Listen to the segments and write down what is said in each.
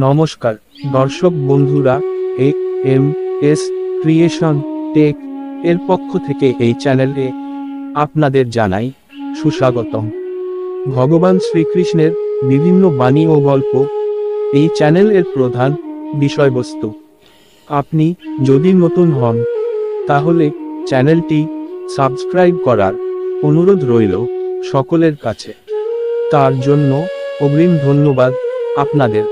নমস্কার দর্শক বন্ধুরা, এম.এস. ক্রিয়েশন টেক এর পক্ষ থেকে এই চ্যানেলে আপনাদের জানাই সুস্বাগতম। ভগবান শ্রীকৃষ্ণের বিভিন্ন বাণী ও গল্প এই চ্যানেলের প্রধান বিষয়বস্তু। আপনি যদি নতুন হন তাহলে চ্যানেলটি সাবস্ক্রাইব করার অনুরোধ রইল সকলের কাছে। তার জন্য অগ্রিম ধন্যবাদ আপনাদের।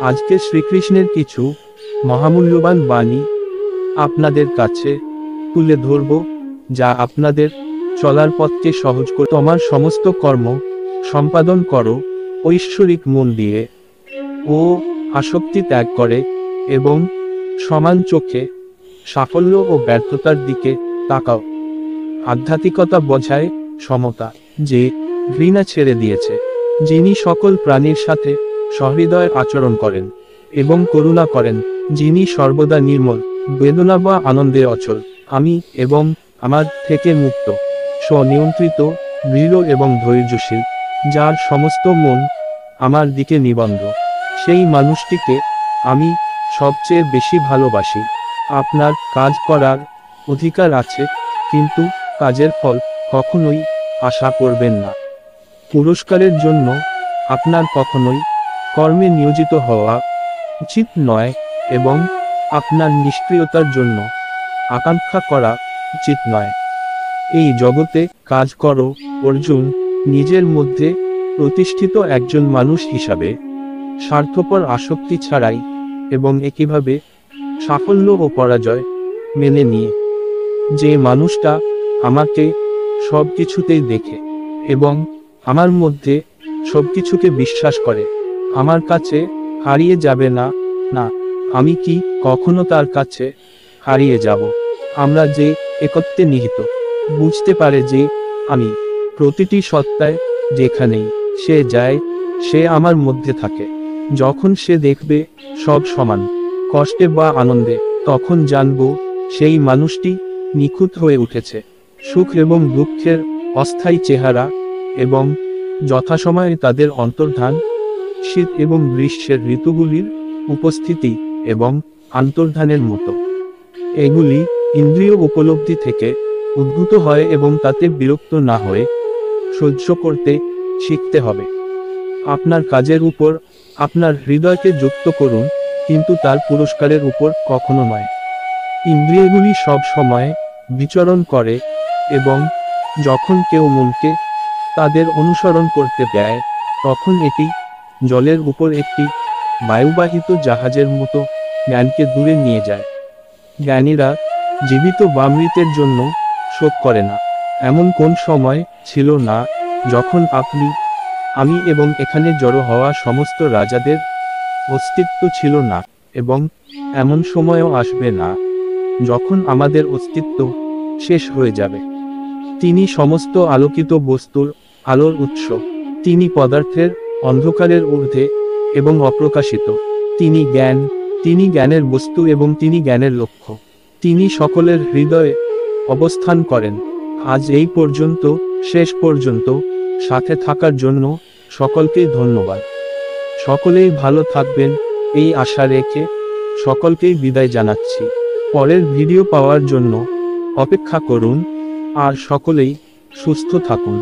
আজকে শ্রীকৃষ্ণের কিছু মহামূল্যবান বাণী আপনাদের কাছে তুলে ধরব, যা আপনাদের চলার পথকে সহজ করে। তোমার সমস্ত কর্ম সম্পাদন করো ঐশ্বরিক মন দিয়ে ও আসক্তি ত্যাগ করে, এবং সমান চোখে সাফল্য ও ব্যর্থতার দিকে তাকাও। আধ্যাত্মিকতা বোঝায় সমতা, যে ঘৃণা ছেড়ে দিয়েছে, যিনি সকল প্রাণীর সাথে সহৃদয় আচরণ করেন এবং করুণা করেন, যিনি সর্বদা নির্মল, বেদনা বা আনন্দে অচল, আমি এবং আমার থেকে মুক্ত, স্বনিয়ন্ত্রিত, দৃঢ় এবং ধৈর্যশীল, যার সমস্ত মন আমার দিকে নিবদ্ধ, সেই মানুষটিকে আমি সবচেয়ে বেশি ভালোবাসি। আপনার কাজ করার অধিকার আছে, কিন্তু কাজের ফল কখনোই আশা করবেন না। পুরস্কারের জন্য আপনার কখনোই কর্মে নিয়োজিত হওয়া উচিত নয়, এবং আপনার নিষ্ক্রিয়তার জন্য আকাঙ্ক্ষা করা উচিত নয়। এই জগতে কাজ করো অর্জুন, নিজের মধ্যে প্রতিষ্ঠিত একজন মানুষ হিসাবে, স্বার্থপর আসক্তি ছাড়াই, এবং একইভাবে সাফল্য ও পরাজয় মেনে নিয়ে। যে মানুষটা আমাকে সব কিছুতেই দেখে এবং আমার মধ্যে সবকিছুকে বিশ্বাস করে, আমার কাছে হারিয়ে যাবে না। না, আমি কি কখনো তার কাছে হারিয়ে যাব? আমরা যে একত্বে নিহিত, বুঝতে পারে যে আমি প্রতিটি সত্তায়, যেখানেই সে যায়, সে আমার মধ্যে থাকে। যখন সে দেখবে সব সমান, কষ্টে বা আনন্দে, তখন জানব সেই মানুষটি নিখুঁত হয়ে উঠেছে। সুখ এবং দুঃখের অস্থায়ী চেহারা এবং যথাসময়ে তাদের অন্তর্ধান, শীত এবং গ্রীষ্মের ঋতুগুলির উপস্থিতি এবং আন্তর্ধানের মতো, এগুলি ইন্দ্রিয় উপলব্ধি থেকে উদ্ভূত হয়, এবং তাতে বিরক্ত না হয়ে সহ্য করতে শিখতে হবে। আপনার কাজের উপর আপনার হৃদয়কে যুক্ত করুন, কিন্তু তার পুরস্কারের উপর কখনো নয়। ইন্দ্রিয়গুলি সব সময় বিচরণ করে, এবং যখন কেউ মনকে তাদের অনুসরণ করতে দেয়, তখন এটি জলের উপর একটি বায়ুবাহিত জাহাজের মতো জ্ঞানকে দূরে নিয়ে যায়। জ্ঞানীরা জীবিত বা মৃতের জন্য শোক করে না। এমন কোন সময় ছিল না যখন আপনি, আমি এবং এখানে জড়ো হওয়া সমস্ত রাজাদের অস্তিত্ব ছিল না, এবং এমন সময়ও আসবে না যখন আমাদের অস্তিত্ব শেষ হয়ে যাবে। তিনি সমস্ত আলোকিত বস্তুর আলোর উৎস, তিনি পদার্থের অন্ধকারের ঊর্ধ্বে এবং অপ্রকাশিত। তিনি জ্ঞান, তিনি জ্ঞানের বস্তু এবং তিনি জ্ঞানের লক্ষ্য। তিনি সকলের হৃদয়ে অবস্থান করেন। আজ এই পর্যন্ত, শেষ পর্যন্ত সাথে থাকার জন্য সকলকেই ধন্যবাদ। সকলেই ভালো থাকবেন এই আশা রেখে সকলকেই বিদায় জানাচ্ছি। পরের ভিডিও পাওয়ার জন্য অপেক্ষা করুন, আর সকলেই সুস্থ থাকুন।